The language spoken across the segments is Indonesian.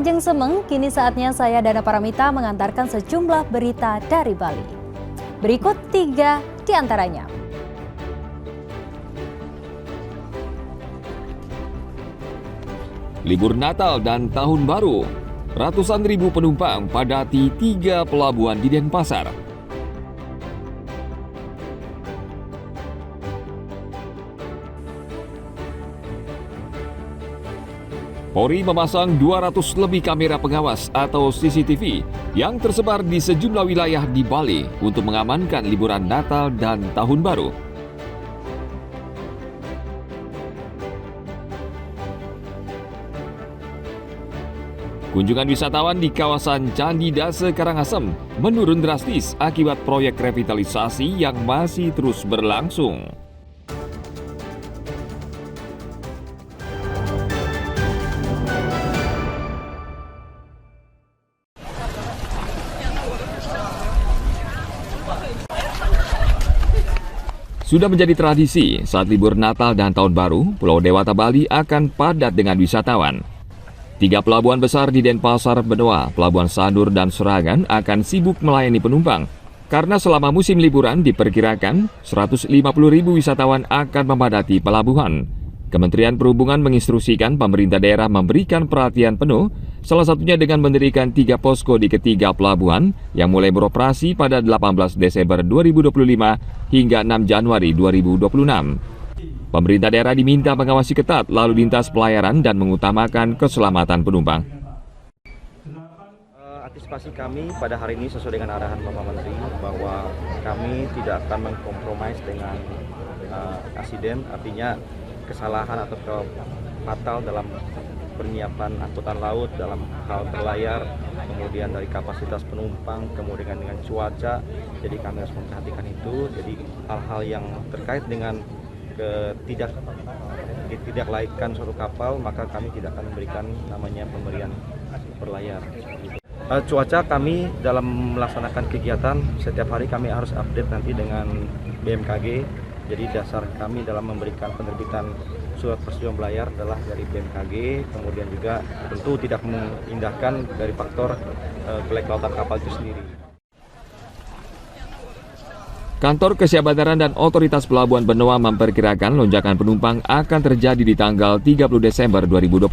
Ajeng Semeng, kini saatnya saya Dana Paramita mengantarkan sejumlah berita dari Bali. Berikut 3 di antaranya. Libur Natal dan Tahun Baru, ratusan ribu penumpang padati 3 pelabuhan di Denpasar. Polri memasang 200 lebih kamera pengawas atau CCTV yang tersebar di sejumlah wilayah di Bali untuk mengamankan liburan Natal dan Tahun Baru. Kunjungan wisatawan di kawasan Candi Dase Karangasem menurun drastis akibat proyek revitalisasi yang masih terus berlangsung. Sudah menjadi tradisi saat libur Natal dan Tahun Baru, Pulau Dewata Bali akan padat dengan wisatawan. 3 pelabuhan besar di Denpasar, Benoa, Pelabuhan Sanur, dan Serangan akan sibuk melayani penumpang. Karena selama musim liburan diperkirakan 150.000 wisatawan akan memadati pelabuhan. Kementerian Perhubungan menginstruksikan pemerintah daerah memberikan perhatian penuh, salah satunya dengan mendirikan 3 posko di ketiga pelabuhan yang mulai beroperasi pada 18 Desember 2025 hingga 6 Januari 2026. Pemerintah daerah diminta mengawasi ketat lalu lintas pelayaran dan mengutamakan keselamatan penumpang. Antisipasi kami pada hari ini sesuai dengan arahan Bapak Menteri bahwa kami tidak akan mengkompromis dengan asiden, artinya kesalahan atau fatal dalam penyiapan angkutan laut, dalam hal berlayar, kemudian dari kapasitas penumpang, kemudian dengan cuaca. Jadi kami harus memperhatikan itu. Jadi hal-hal yang terkait dengan tidak laikan suatu kapal, maka kami tidak akan memberikan namanya pemberian berlayar. Cuaca kami dalam melaksanakan kegiatan setiap hari kami harus update nanti dengan BMKG. Jadi dasar kami dalam memberikan penerbitan surat persetujuan berlayar adalah dari BMKG, kemudian juga tentu tidak mengindahkan dari faktor kelautan kapal itu sendiri. Kantor Kesiapan Darat dan Otoritas Pelabuhan Benoa memperkirakan lonjakan penumpang akan terjadi di tanggal 30 Desember 2025.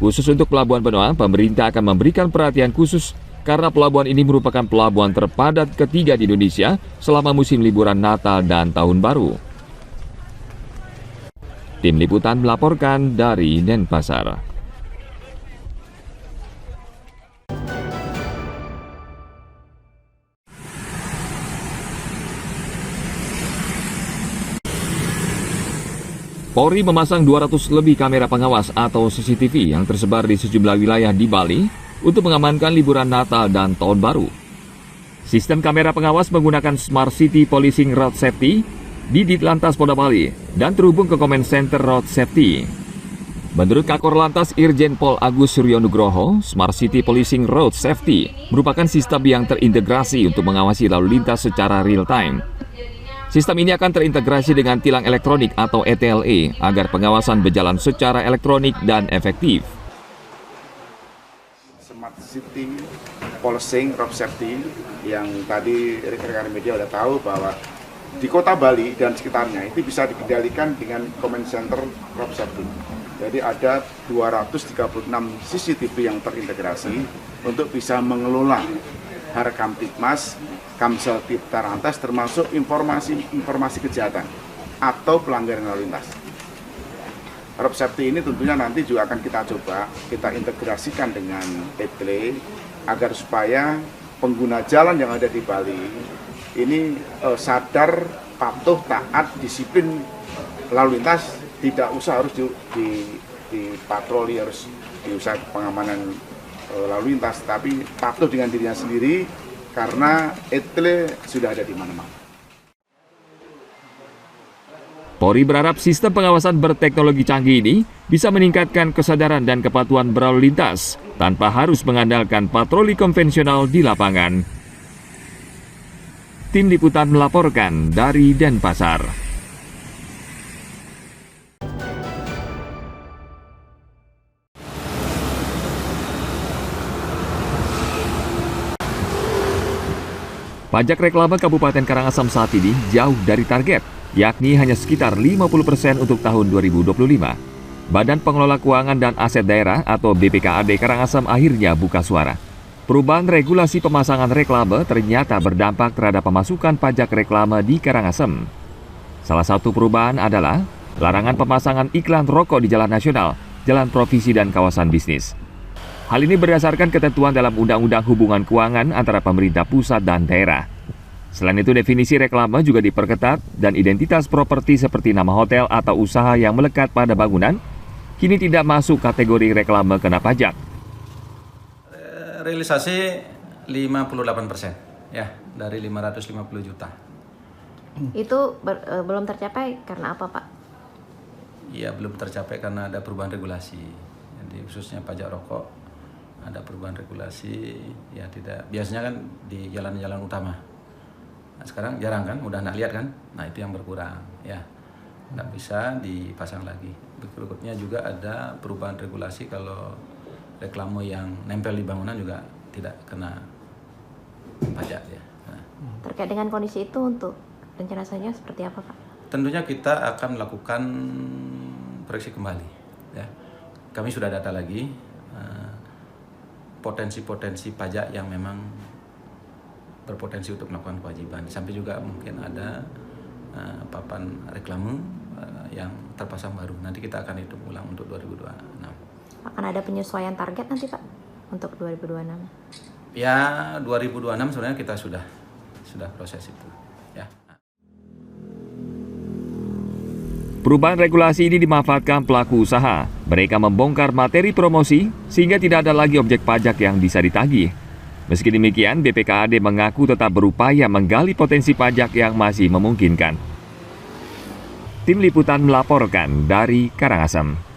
Khusus untuk Pelabuhan Benoa, pemerintah akan memberikan perhatian khusus karena pelabuhan ini merupakan pelabuhan terpadat ketiga di Indonesia selama musim liburan Natal dan Tahun Baru. Tim Liputan melaporkan dari Denpasar. Polri memasang 200 lebih kamera pengawas atau CCTV yang tersebar di sejumlah wilayah di Bali untuk mengamankan liburan Natal dan Tahun Baru. Sistem kamera pengawas menggunakan Smart City Policing Road Safety di Ditlantas Polda Bali dan terhubung ke Command Center Road Safety. Menurut Kakor Lantas Irjen Pol Agus Suryo Nugroho, Smart City Policing Road Safety merupakan sistem yang terintegrasi untuk mengawasi lalu lintas secara real time. Sistem ini akan terintegrasi dengan tilang elektronik atau ETLE agar pengawasan berjalan secara elektronik dan efektif. Smart City Policing Road Safety yang tadi rekan-rekan media sudah tahu bahwa di kota Bali dan sekitarnya itu bisa dikendalikan dengan Command Center Road Safety. Jadi ada 236 CCTV yang terintegrasi untuk bisa mengelola Harkamtibmas, Kamsel Tarantas, termasuk informasi kejahatan atau pelanggaran lalu lintas. Road Safety ini tentunya nanti juga akan kita integrasikan dengan ETLE agar supaya pengguna jalan yang ada di Bali ini sadar, patuh, taat, disiplin lalu lintas, tidak usah harus dipatroli, harus diusaha pengamanan lalu lintas, tapi patuh dengan dirinya sendiri karena ETLE sudah ada di mana-mana. Polri berharap sistem pengawasan berteknologi canggih ini bisa meningkatkan kesadaran dan kepatuhan berlalu lintas tanpa harus mengandalkan patroli konvensional di lapangan. Tim Liputan melaporkan dari Denpasar. Pajak reklame Kabupaten Karangasem saat ini jauh dari target, yakni hanya sekitar 50% untuk tahun 2025. Badan Pengelola Keuangan dan Aset Daerah atau BPKAD Karangasem akhirnya buka suara. Perubahan regulasi pemasangan reklame ternyata berdampak terhadap pemasukan pajak reklame di Karangasem. Salah satu perubahan adalah larangan pemasangan iklan rokok di jalan nasional, jalan provisi dan kawasan bisnis. Hal ini berdasarkan ketentuan dalam Undang-Undang Hubungan Keuangan antara pemerintah pusat dan daerah. Selain itu, definisi reklame juga diperketat dan identitas properti seperti nama hotel atau usaha yang melekat pada bangunan kini tidak masuk kategori reklame kena pajak. Realisasi 58% ya, dari 550 juta. Itu belum tercapai karena apa, Pak? Iya, belum tercapai karena ada perubahan regulasi. Jadi khususnya pajak rokok ada perubahan regulasi, ya tidak. Biasanya kan di jalan-jalan utama. Nah, sekarang jarang kan, udah nggak lihat kan? Nah, itu yang berkurang ya. Nggak bisa dipasang lagi. Berikutnya juga ada perubahan regulasi kalau reklame yang nempel di bangunan juga tidak kena pajak ya. Nah. Terkait dengan kondisi itu untuk rencana selanjutnya seperti apa, Pak? Tentunya kita akan melakukan koreksi kembali ya. Kami sudah data lagi potensi-potensi pajak yang memang berpotensi untuk melakukan kewajiban. Sampai juga mungkin ada papan reklame yang terpasang baru. Nanti kita akan hitung ulang untuk 2026. Akan ada penyesuaian target nanti, Pak, untuk 2026? Ya, 2026 sebenarnya kita sudah proses itu ya. Perubahan regulasi ini dimanfaatkan pelaku usaha. Mereka membongkar materi promosi sehingga tidak ada lagi objek pajak yang bisa ditagih. Meski demikian, BPKAD mengaku tetap berupaya menggali potensi pajak yang masih memungkinkan. Tim Liputan melaporkan dari Karangasem.